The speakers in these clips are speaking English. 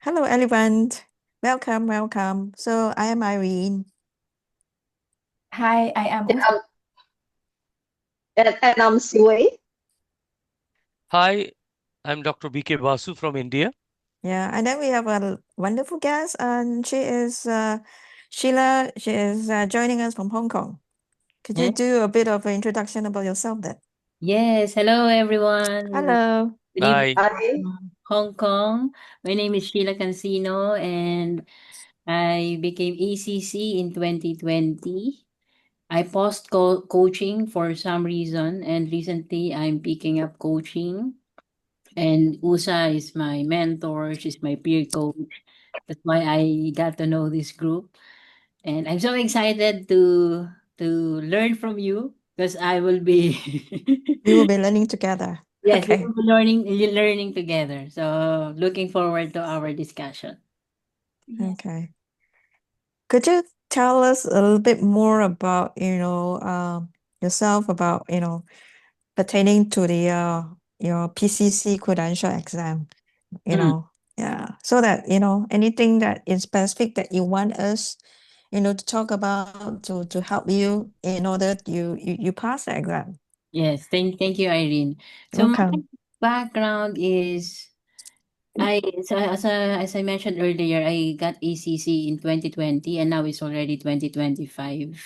Hello, everyone. Welcome, welcome. So I am Irene. Hi, I am Yeah, Us. and I'm Siwei. Hi, I'm Dr. BK Basu from India. Yeah, and then we have a wonderful guest, and she is Sheila. She is joining us from Hong Kong. Could you Yeah. do a bit of an introduction about yourself then? Yes, hello everyone. Hello. Good evening Hi. Hi. from Hong Kong. My name is Sheila Cancino and I became ECC in 2020. I paused coaching for some reason and recently I'm picking up coaching and Usa is my mentor, she's my peer coach. That's why I got to know this group. And I'm so excited to learn from you because I will be We will be learning together. yes, we Okay. will be learning together. So looking forward to our discussion. Yes. Okay. Could you tell us a little bit more about, yourself, about, pertaining to the your PCC credential exam? you Mm, know yeah, so that anything that is specific that you want us to talk about to help you in order you pass the exam. yes, thank you, Irene. So my Welcome. background is as I mentioned earlier, I got ACC in 2020 and now it's already 2025.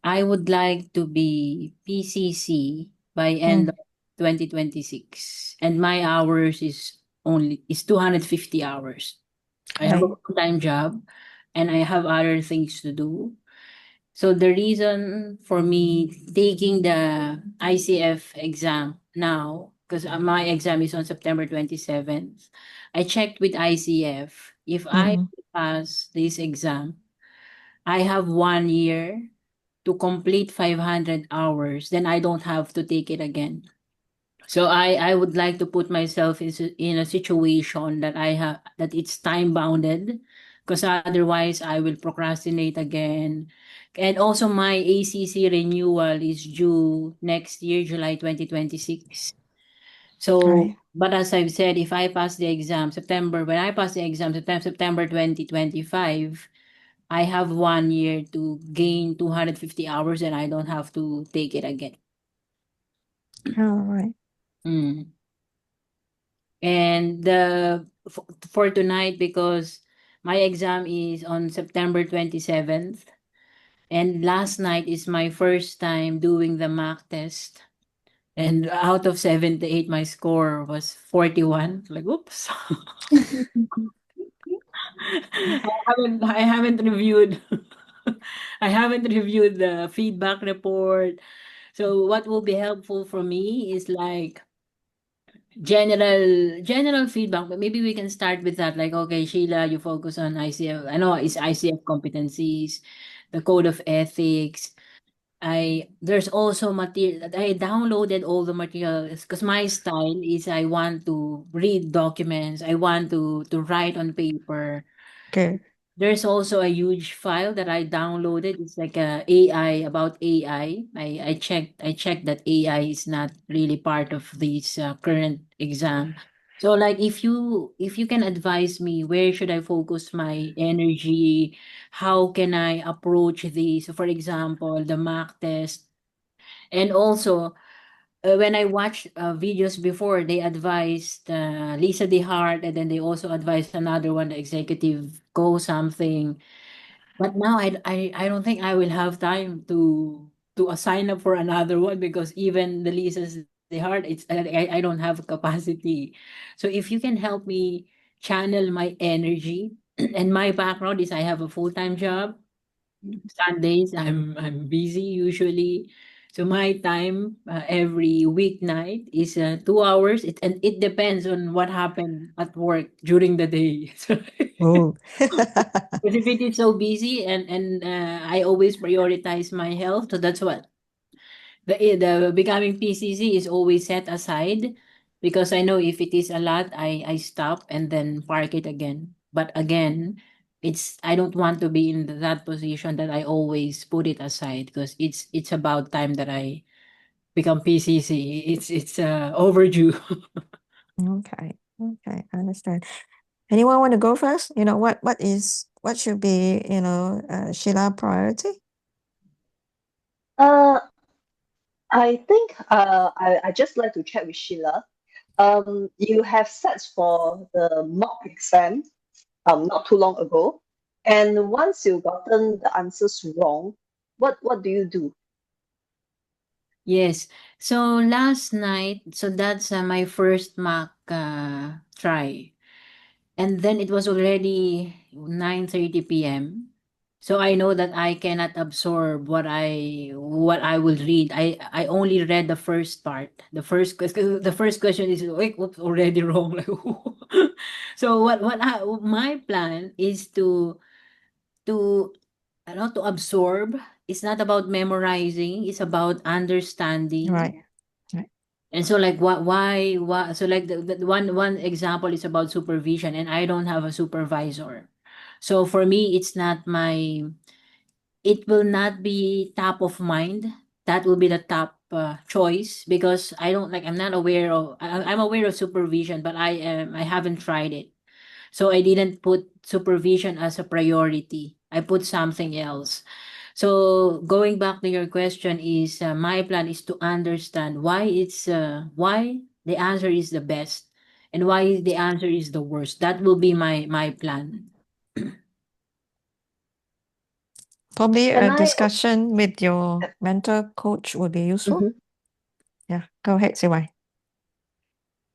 I would like to be PCC by end Mm, of 2026 and my hours is 250 hours. I have a right. full-time job and I have other things to do. So the reason for me taking the ICF exam now, because my exam is on September 27th, I checked with ICF. If I Mm-mm. pass this exam, I have 1 year to complete 500 hours, then I don't have to take it again. So I would like to put myself in a situation that I have that it's time bounded because otherwise I will procrastinate again. And also my ACC renewal is due next year, July 2026. So Right. but as I've said, if I pass the exam when I pass the exam September 2025, I have 1 year to gain 250 hours and I don't have to take it again. All right. Mm. And for tonight, because my exam is on September 27th, and last night is my first time doing the mock test. And out of 78, my score was 41. Like, oops. I haven't reviewed I haven't reviewed the feedback report. So what will be helpful for me is like general feedback, but maybe we can start with that. Like, okay, Sheila, you focus on ICF. I know it's ICF competencies, the code of ethics. There's also material. I downloaded all the materials because my style is I want to read documents. I want to write on paper. Good. There's also a huge file that I downloaded. It's like a AI about AI. I checked that AI is not really part of this current exam. So like if you can advise me where should I focus my energy, how can I approach this? So for example, the mock test and also when I watched videos before, they advised Lisa DeHart, and then they also advised another one, the executive go something. But now I don't think I will have time to sign up for another one because even the Lisa's DeHart, I don't have capacity. So if you can help me channel my energy, and my background is I have a full time job. Sundays, I'm busy usually. So my time every weeknight is 2 hours. And it depends on what happened at work during the day. So, Oh. because if it is so busy and I always prioritize my health, so that's what the becoming PCC is always set aside because I know if it is a lot, I stop and then park it again. But again, it's I don't want to be in that position that I always put it aside because it's about time that I become PCC. It's overdue. Okay. Okay, I understand. Anyone want to go first? What should be, Sheila priority? Uh, I think I just like to check with Sheila. You have sat for the mock exam not too long ago, and once you've gotten the answers wrong, what do you do? Yes. So last night, so that's my first mock try. And then it was already 9:30 p.m. So I know that I cannot absorb what I will read. I only read the first part. The first question is, wait, whoops, already wrong. Like, so my plan is to to absorb. It's not about memorizing, it's about understanding. Right. Right. And so like what so like the one example is about supervision, and I don't have a supervisor. So for me it's not my it will not be top of mind. That will be the top choice, because I'm not aware of I'm aware of supervision, but I haven't tried it. So I didn't put supervision as a priority. I put something else. So going back to your question is, my plan is to understand why the answer is the best and why the answer is the worst. That will be my plan. Probably Can a I? discussion with your mentor coach would be useful. Mhm. Yeah, go ahead, CY.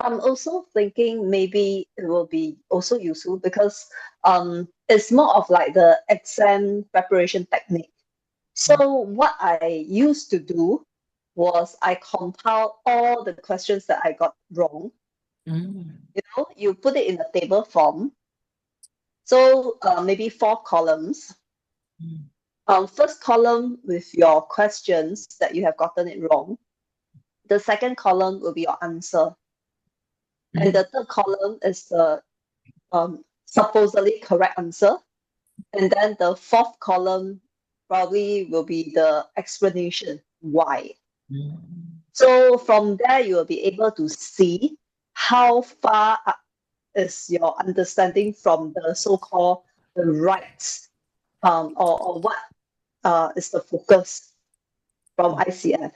I'm also thinking maybe it will be also useful because it's more of like the exam preparation technique. So what I used to do was I compile all the questions that I got wrong. Mm. You put it in a table form. So maybe 4 columns. Mm. First column with your questions that you have gotten it wrong. The second column will be your answer. And Mm. the third column is the supposedly correct answer. And then the fourth column probably will be the explanation why. Mm. So from there, you will be able to see how far is your understanding from the so-called the right or what is the focus from ICF.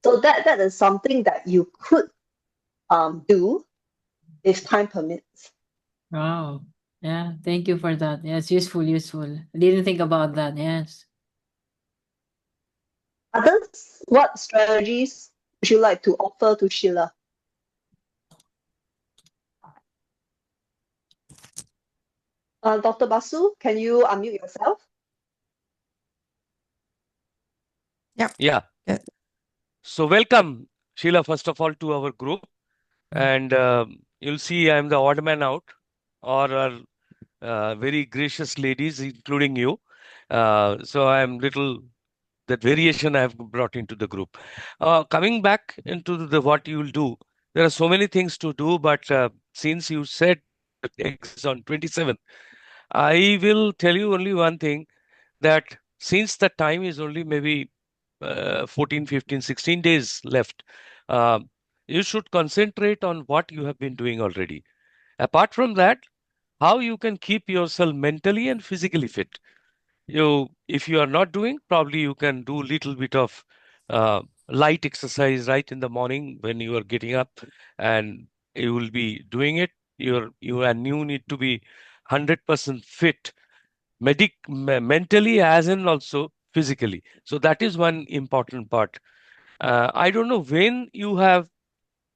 So that is something that you could do if time permits. Wow. Yeah, thank you for that. Yes, useful. I didn't think about that. Yes. Others, what strategies would you like to offer to Sheila? Dr. Basu, can you unmute yourself? Yep. Yeah. Good. So welcome, Sheila, first of all, to our group. And you'll see I'm the odd man out, or very gracious ladies, including you. So I'm little that variation I have brought into the group. Coming back into the what you will do, there are so many things to do, but since you said exit on 27, I will tell you only one thing, that since the time is only maybe 14, 15, 16 days left, uh, you should concentrate on what you have been doing already. Apart from that, how you can keep yourself mentally and physically fit. If you are not doing, probably you can do little bit of light exercise right in the morning when you are getting up, and you will be doing it. You need to be 100% fit, mentally as in also physically. So that is one important part. I don't know when you have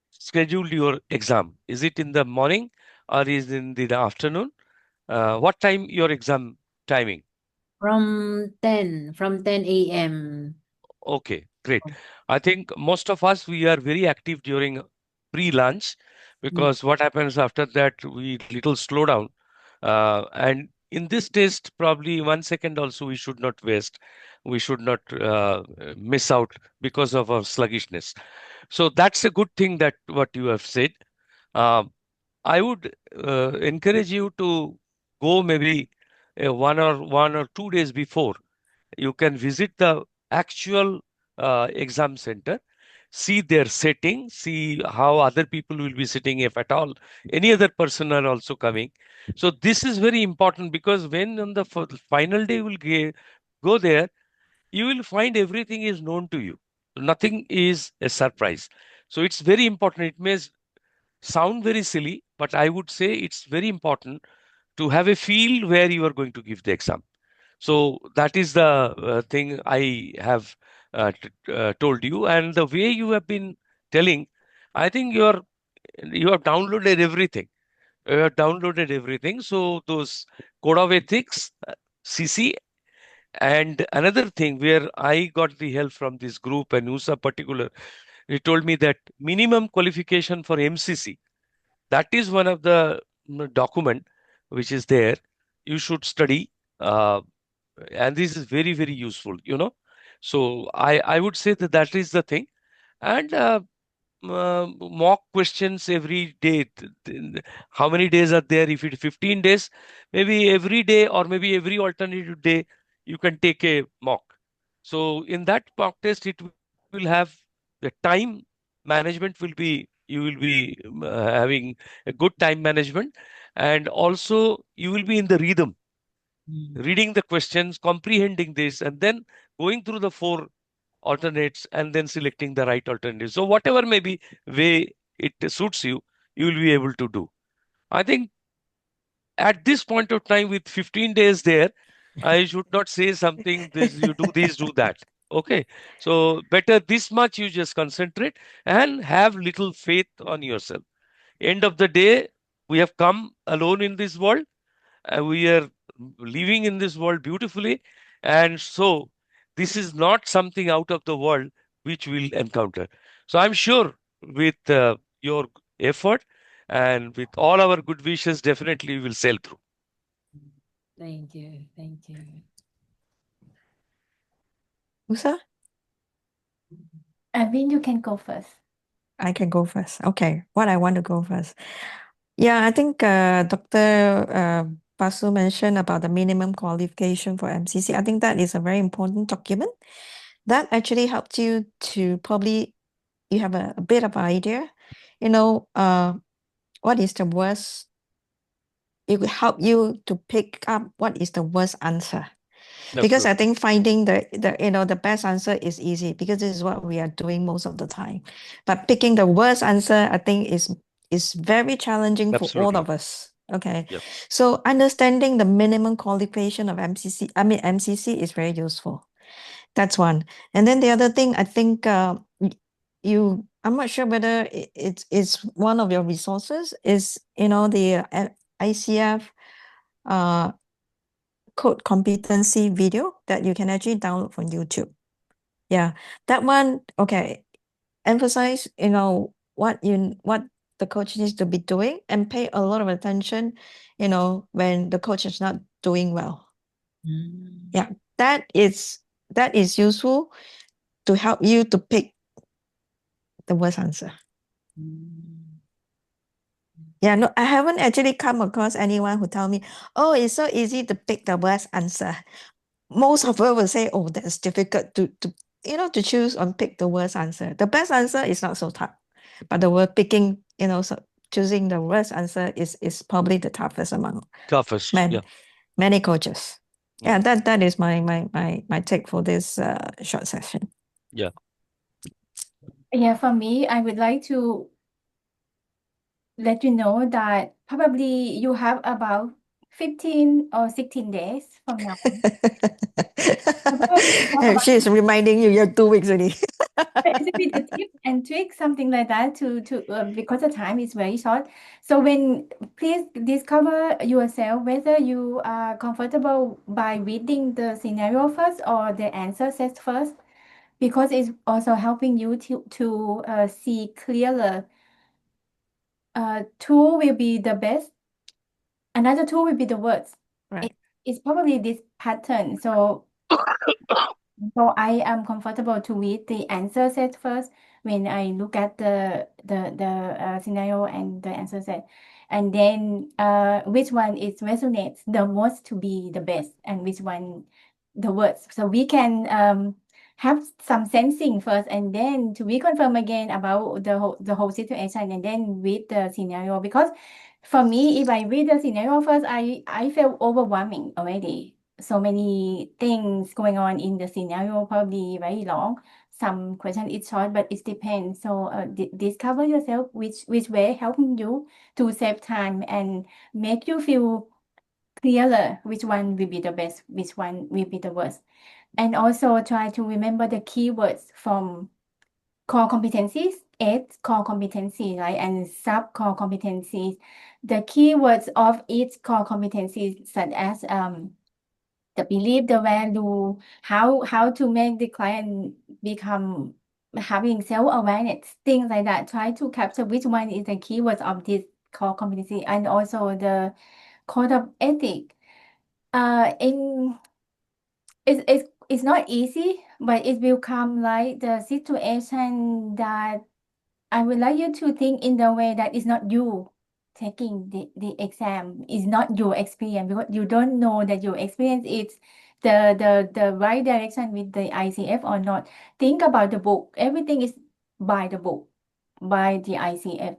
scheduled your exam. Is it in the morning or is it in the afternoon? What time your exam timing? From 10 a.m. Okay, great. I think most of us, we are very active during pre-lunch, Mm. because what happens after that, we little slow down. And in this test, probably 1 second also we should not waste. We should not miss out because of our sluggishness. So that's a good thing that what you have said. Uh, I would encourage you to go maybe 1 or 2 days before. You can visit the actual exam center, see their setting, see how other people will be sitting, if at all any other person are also coming. So this is very important, because when on the final day you will go there, you will find everything is known to you. Nothing is a surprise. So it's very important. It may sound very silly, but I would say it's very important to have a field where you are going to give the exam. So that is the thing I have told you. And the way you have been telling, I think you have downloaded everything. You have downloaded everything. So those code of ethics, CC, and another thing where I got the help from this group and USA particular, he told me that minimum qualification for MCC, that is one of the document which is there. You should study, uh, and this is very very useful. So I would say that that is the thing. And mock questions every day. How many days are there? If it's 15 days, maybe every day or maybe every alternative day, you can take a mock. So in that mock test, it will have the time management will be, you will be having a good time management. And also you will be in the rhythm, reading the questions, comprehending this, and then going through the four alternates and then selecting the right alternative. So whatever maybe way it suits you, you will be able to do. I think at this point of time with 15 days there, I should not say something, this, you do this, do that. Okay. So better this much, you just concentrate and have little faith on yourself. End of the day, we have come alone in this world. We are living in this world beautifully. And so this is not something out of the world which we'll encounter. So I'm sure with your effort and with all our good wishes, definitely we will sail through. Thank you. Thank you. Musa, Avin, you can go first. I can go first. Okay, what I want to go first. Yeah, I think Dr. Basu mentioned about the minimum qualification for MCC. I think that is a very important document. That actually helps you to probably, you have a bit of idea, you know, what is the worst, it will help you to pick up what is the worst answer. Because I Absolutely. think finding the best answer is easy, because this is what we are doing most of the time. But picking the worst answer, I think is very challenging for all Absolutely. of us. Okay. Yep. So understanding the minimum qualification of MCC is very useful. That's one. And then the other thing, I think I'm not sure whether it's one of your resources, is the ICF uh code competency video that you can actually download from YouTube. Yeah, that one, okay, emphasize, what the coach needs to be doing, and pay a lot of attention, when the coach is not doing well. Yeah, that is useful to help you to pick the worst answer. Yeah, no, I haven't actually come across anyone who tell me, oh, it's so easy to pick the worst answer. Most of them will say, oh, that's difficult to choose and pick the worst answer. The best answer is not so tough, but the word picking, so choosing the worst answer is probably the toughest among Toughest. many Yeah. many coaches. Mm. Yeah, that is my take for this short session. Yeah. Yeah, for me, I would like to let you know that probably you have about 15 or 16 days from now. So probably you have And about she's reminding you you're 2 weeks already. it's a bit a tip and trick, something like that, to because the time is very short. So when please discover yourself whether you are comfortable by reading the scenario first or the answer set first, because it's also helping you to see clearer. Tool will be the best. Another tool will be the words. Right. It's probably this pattern. So I am comfortable to read the answer set first when I look at the scenario and the answer set, and then which one is resonates the most to be the best, and which one the worst. So we can have some sensing first, and then to reconfirm again about the whole situation, and then read the scenario. Because for me, if I read the scenario first, I feel overwhelming already. So many things going on in the scenario, probably very long. Some question is short, but it depends. So discover yourself which way helping you to save time and make you feel clearer which one will be the best, which one will be the worst. And also try to remember the keywords from core competencies, 8 core competencies, right? And sub core competencies. The keywords of each core competencies, such as the belief, the value, how to make the client become having self-awareness, things like that. Try to capture which one is the keywords of this core competency, and also the code of ethic. In it's not easy, but it will come like the situation that I would like you to think in the way that it's not you taking the exam, it's not your experience, because you don't know that your experience is the right direction with the ICF or not. Think about the book. Everything is by the book, by the ICF,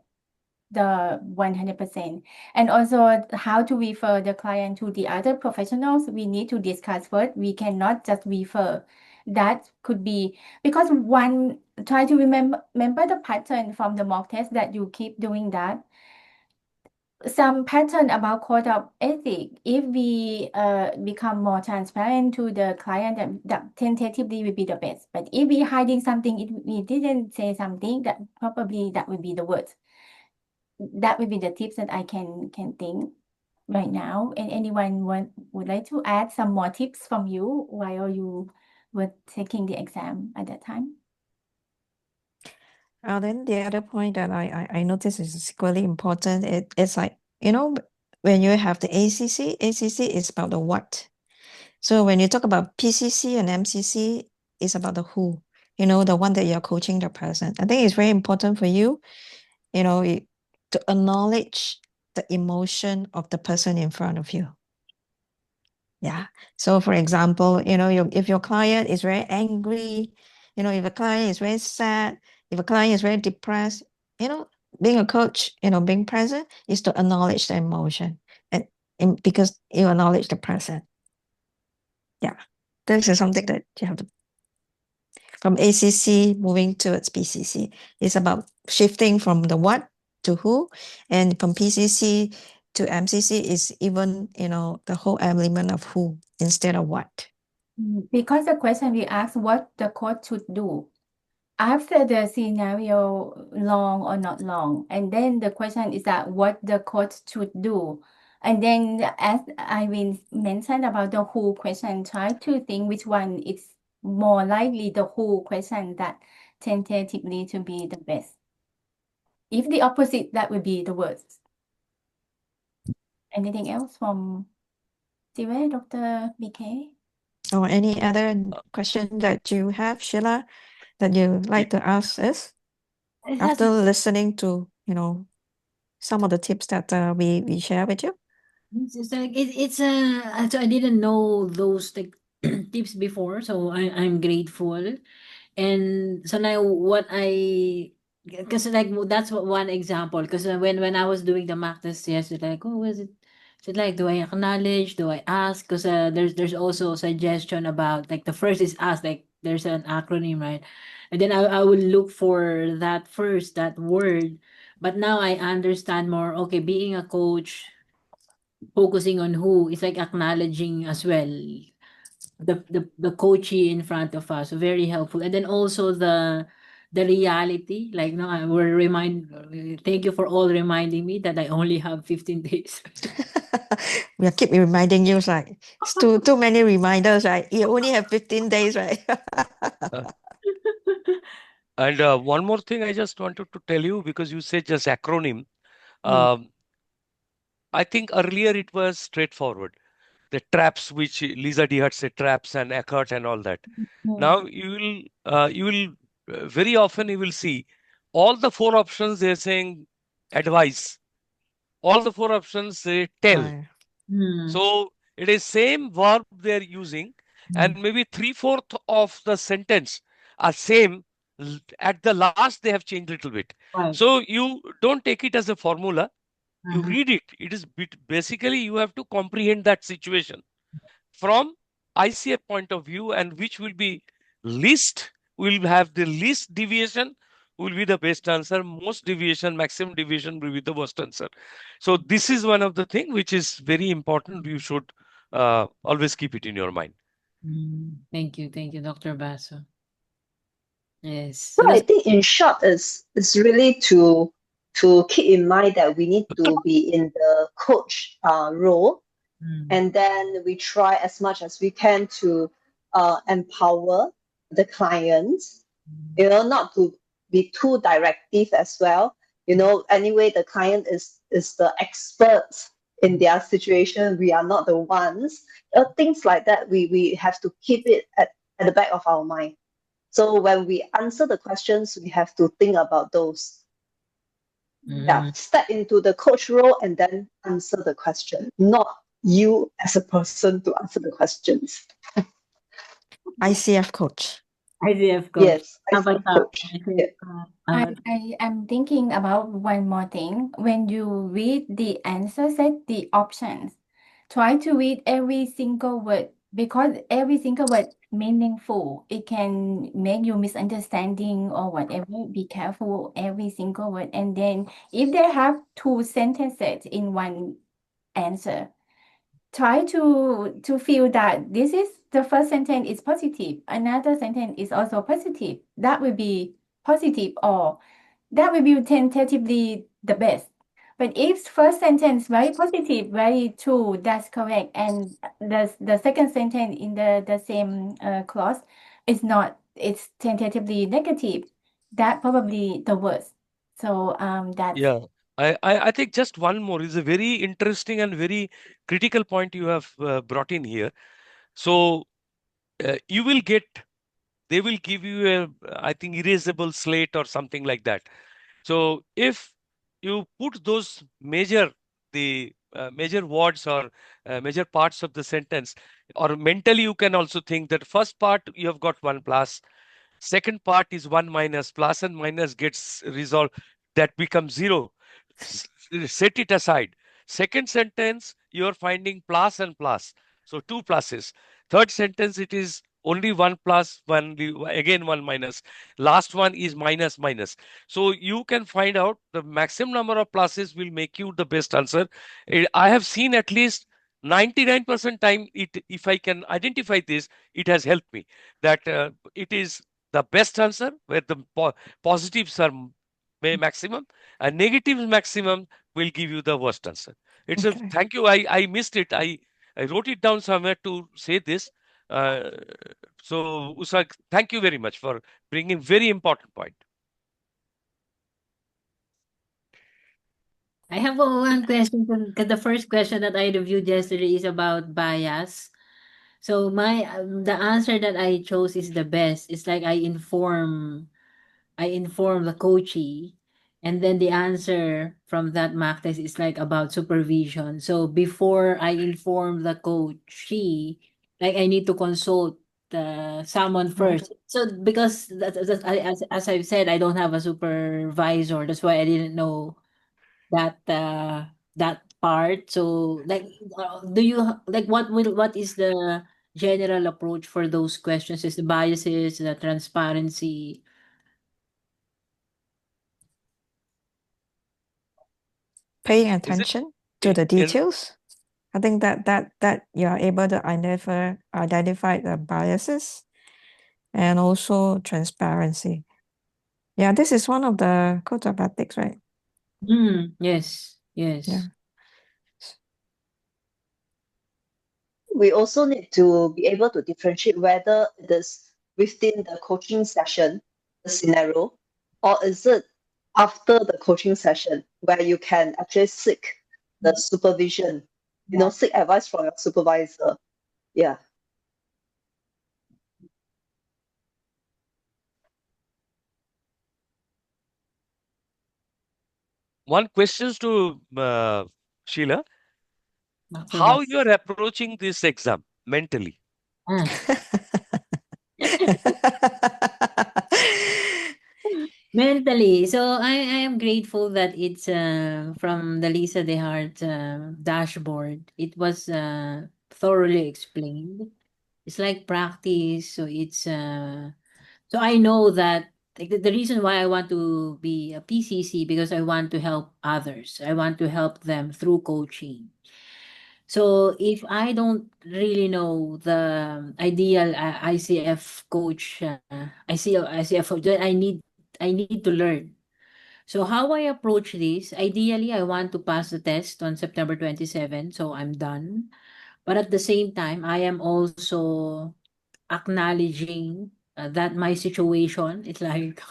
the 100%. And also how to refer the client to the other professionals, we need to discuss first. We cannot just refer. That could be because one, try to remember the pattern from the mock test that you keep doing that. Some pattern about code of ethic. If we become more transparent to the client, that tentatively will be the best. But if we hiding something, if we didn't say something, that probably that would be the worst. That would be the tips that I can think right now. And anyone would like to add some more tips from you while you were taking the exam at that time? Then the other point that I notice is equally important. It's like, when you have the ACC is about the what. So when you talk about PCC and MCC, it's about the who, the one that you're coaching the person. I think it's very important for you, to acknowledge the emotion of the person in front of you. Yeah. So for example, if your client is very angry, if a client is very sad, if a client is very depressed, being a coach, being present is to acknowledge the emotion and because you acknowledge the person. Yeah. This is something that you have to, from ACC moving towards PCC. It's about shifting from the what to who, and from PCC to MCC is even, the whole element of who instead of what. Because the question we asked what the coach should do after the scenario, long or not long, and then the question is that what the coach should do. And then as Irene mentioned about the who question, try to think which one is more likely the who question that tentatively to be the best. If the opposite, that would be the worst. Anything else from Siwe, Dr. BK? Or any other question that you have, Sheila, that you like to ask us It has after listening to, some of the tips that we share with you? it's like it's so I didn't know those like tips before, so I'm grateful. And so now what I because like that's one example because when I was doing the mock test yesterday, like oh is it like do I acknowledge, do I ask? Because there's also suggestion about like the first is ask, like there's an acronym, right? And then I will look for that first, that word. But now I understand more. Okay, being a coach, focusing on who is like acknowledging as well the coachee in front of us. So very helpful. And then also the reality, like no, we're thank you for all reminding me that I only have 15 days. We keep reminding you, right? It's too many reminders, right? You only have 15 days, right? Uh, and one more thing I just wanted to tell you because you said just acronym. Mm, Um, I think earlier it was straightforward. The traps which Lisa D had said traps and Eckhart and all that. mm, Now you will very often you will see all the four options they're saying advice. All the four options say tell. Right. mm, So it is same verb they're using, and maybe three-fourth of the sentence are same. At the last, they have changed a little bit. Right. So you don't take it as a formula. You Uh-huh. read it. It is basically you have to comprehend that situation from ICF point of view, and which will be least, will have the least deviation, will be the best answer. Most deviation, maximum deviation will be the worst answer. So this is one of the thing which is very important. You should always keep it in your mind. Thank you, Dr. Basso. Yes, So I because think in short is really to keep in mind that we need to be in the coach role, mm, and then we try as much as we can to empower the clients, not to be too directive as well. Anyway, the client is the expert in their situation. We are not the ones. Things like that, we have to keep it at the back of our mind. So when we answer the questions, we have to think about those. Yeah, mm, step into the coach role and then answer the question, not you as a person to answer the questions. ICF coach. IVF coach. Yes, How about ICF coach. Yeah. I am thinking about one more thing. When you read the answer set, the options, try to read every single word because every single word meaningful. It can make you misunderstanding or whatever. Be careful every single word. And then if they have two sentences in one answer, try to feel that this is the first sentence is positive, another sentence is also positive. That will be positive or that will be tentatively the best. But if first sentence very positive, very true, that's correct, and the second sentence in the same clause is not, it's tentatively negative, that probably the worst. So that's Yeah, I think just one more is a very interesting and very critical point you have brought in here. So you will get, they will give you a, I think, erasable slate or something like that. So if you put those major words or major parts of the sentence, or mentally you can also think that first part you have got one plus, second part is one minus, plus and minus gets resolved, that becomes zero. Set it aside. Second sentence, you are finding plus and plus. So two pluses. Third sentence, it is only one plus, one, again one minus. Last one is minus minus. So you can find out the maximum number of pluses will make you the best answer. I have seen at least 99% time, if I can identify this, it has helped me. That it is the best answer where the positives are maximum and negatives maximum will give you the worst answer. It's a Okay. thank you. I missed it. I wrote it down somewhere to say this. Uh, so Usak, thank you very much for bringing very important point. I have one question because the first question that I reviewed yesterday is about bias. So my the answer that I chose is the best. It's like I inform the coachee, and then the answer from that mock test is like about supervision. So before I inform the coachee, like I need to consult someone Right. first. So because as I've said, I don't have a supervisor. That's why I didn't know that part. So like, do you like what is the general approach for those questions? Is the biases, the transparency? Paying Is it attention to the in details. I think that you are able to identify the biases and also transparency. Yeah, this is one of the code of ethics, right? Yes, Yeah. yes. We also need to be able to differentiate whether it is within the coaching session, the scenario, or is it after the coaching session where you can actually seek the supervision, Yeah. seek advice from your supervisor. Yeah. one questions to Sheila? Dr. How Bas. you are approaching this exam mentally? Ah. Mentally. So I am grateful that it's from the Lisa DeHart dashboard. It was thoroughly explained. It's like practice. So it's so I know that like, the reason why I want to be a PCC because I want to help others. I want to help them through coaching. So if I don't really know the ideal ICF coach, ICF coach, then I need to learn. So how I approach this, ideally I want to pass the test on September 27, so I'm done. But at the same time, I am also acknowledging that my situation is like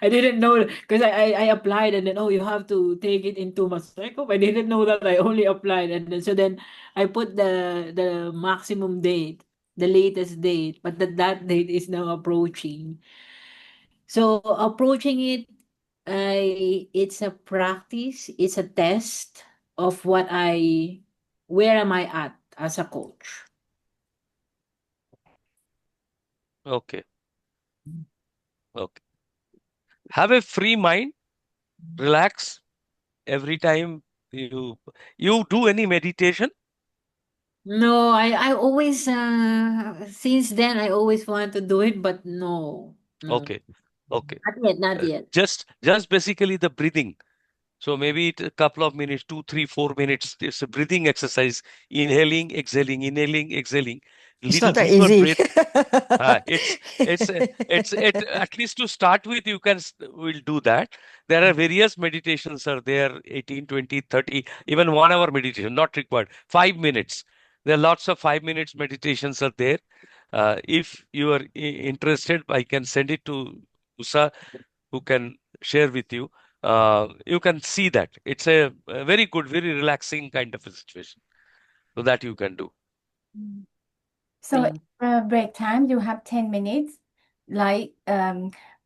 I didn't know because I applied and then oh you have to take it in 2 months. Like, oh, I didn't know that I only applied and then so then I put the maximum date, the latest date, but that date is now approaching. So approaching it, it's a practice, it's a test of where am I at as a coach. Okay. Okay. Have a free mind. Relax every time you do any meditation. No, I always since then I always want to do it, but no, no, Okay. Okay. not yet, not yet. Just basically the breathing. So maybe a couple of minutes, 2, 3, 4 minutes. It's a breathing exercise. Inhaling, exhaling. It's Little not that deeper easy. breath. It's at least to start with, you can will do that. There are various meditations are there, 18, 20, 30, even 1 hour meditation, not required. 5 minutes. There are lots of 5 minutes meditations are there. If you are interested, I can send it to Usa, who can share with you. You can see that it's a very good, very relaxing kind of a situation. So that you can do. Mm. So Thank. break time, you have 10 minutes. Like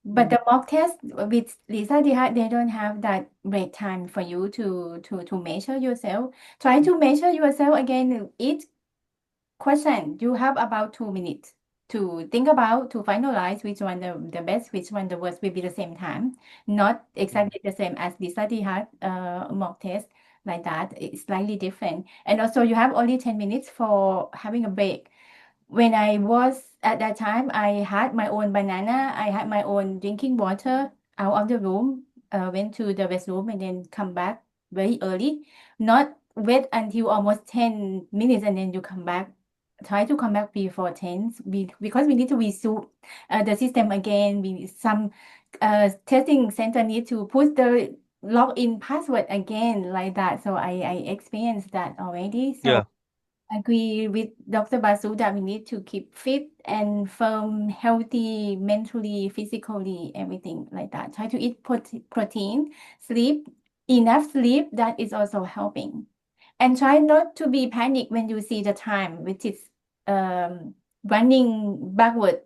but Mm. the mock test with Lisa, they don't have that break time for you to measure yourself. Try to measure yourself again. Each question, you have about 2 minutes to think about, to finalize which one the best, which one the worst will be the same time. Not exactly the same as the study had mock test like that. It's slightly different. And also you have only 10 minutes for having a break. When I was at that time, I had my own banana, I had my own drinking water out of the room, went to the restroom and then come back very early. Not wait until almost 10 minutes and then you come back. Try to come back before 10 because we need to resume the system again. Some testing center need to put the login password again like that. So I experienced that already. So Yeah. agree with Dr. Basu that we need to keep fit and firm, healthy, mentally, physically, everything like that. Try to eat protein, sleep, enough sleep, that is also helping. And try not to be panic when you see the time, which is running backward.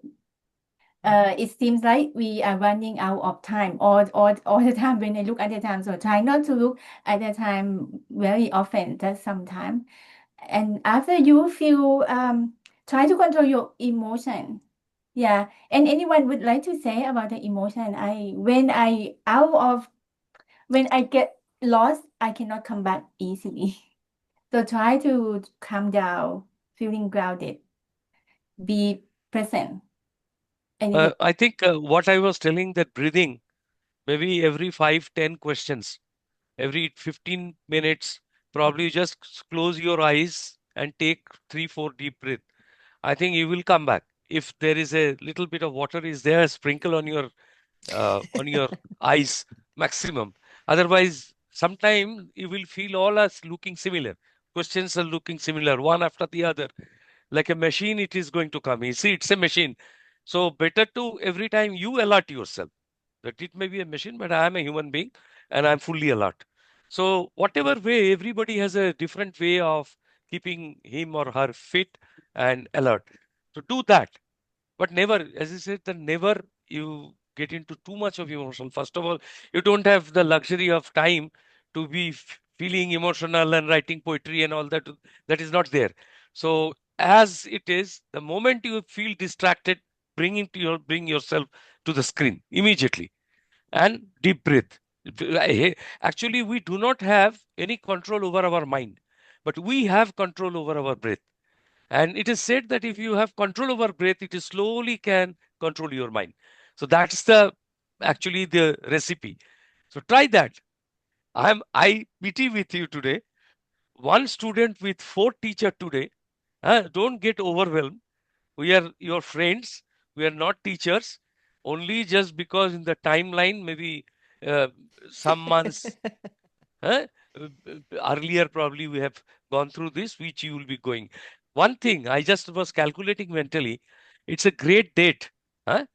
It seems like we are running out of time all the time when I look at the time. So try not to look at the time very often, just sometimes. And after you feel try to control your emotion. Yeah, and anyone would like to say about the emotion? When I get lost, I cannot come back easily. So try to calm down, feeling grounded, be present. Anything. I think what I was telling, that breathing, maybe every 5, 10 questions, every 15 minutes, probably just close your eyes and take 3, 4 deep breath. I think you will come back. If there is a little bit of water is there, sprinkle on your eyes maximum. Otherwise, sometime you will feel all as looking similar. Questions are looking similar, one after the other. Like a machine, it is going to come. You see, it's a machine. So better to every time you alert yourself that it may be a machine, but I am a human being and I'm fully alert. So whatever way, everybody has a different way of keeping him or her fit and alert. So do that, but never, as I said, that never you get into too much of emotion. First of all, you don't have the luxury of time to be feeling emotional and writing poetry and all that. That is not there. So as it is. The moment you feel distracted, bring yourself to the screen immediately and deep breath. Actually, we do not have any control over our mind, but we have control over our breath. And it is said that if you have control over breath, it is slowly can control your mind. So that's the actually the recipe. So try that. I pity with you today. One student with four teacher today. Don't get overwhelmed. We are your friends. We are not teachers. Only just because in the timeline, maybe uh, some months uh, earlier, probably we have gone through this, which you will be going. One thing I just was calculating mentally, it's a great date. Huh?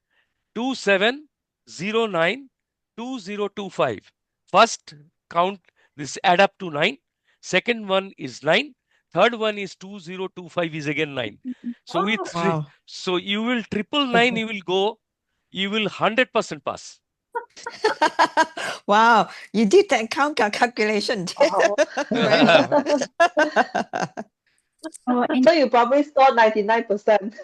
27092025. First count this add up to 9. Second one is 9. Third one is 2025 is again 9. So with Oh, three, Wow. so you will triple nine, you will go, you will 100% pass. Wow, you did that calculation. Oh. Very well. oh, and So you probably score 99%.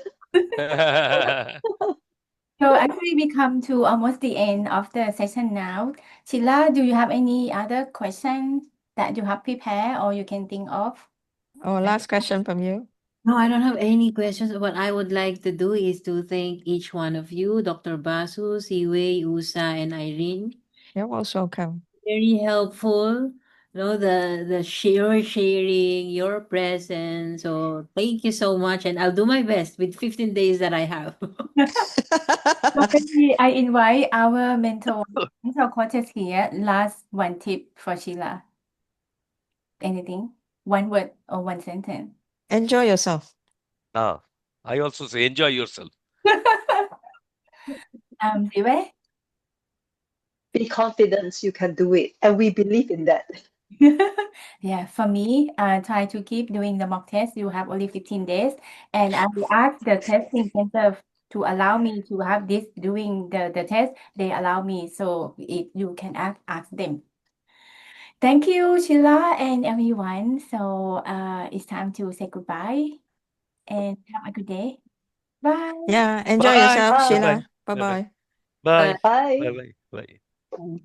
so actually we come to almost the end of the session now. Sheila, do you have any other questions that you have prepared or you can think of? Oh, last question from you. No, I don't have any questions. What I would like to do is to thank each one of you, Dr. Basu, Siwei, Usa, and Irene. You're most welcome. Very helpful. You know, the share sharing, your presence. So thank you so much. And I'll do my best with 15 days that I have. So maybe I invite our mental coaches here. Last one tip for Sheila. Anything? One word or one sentence? Enjoy yourself. I also say enjoy yourself. Siwei? Be confident you can do it. And we believe in that. Yeah, for me, try to keep doing the mock test. You have only 15 days. And I will ask the testing center to allow me to have this doing the test. They allow me. So if you can ask them. Thank you, Sheila and everyone. So it's time to say goodbye and have a good day. Bye. Yeah, enjoy Bye. yourself, Bye Bye. bye. Sheila. Bye bye. Bye-bye. Bye. Bye. Bye Bye. bye. Bye. Bye.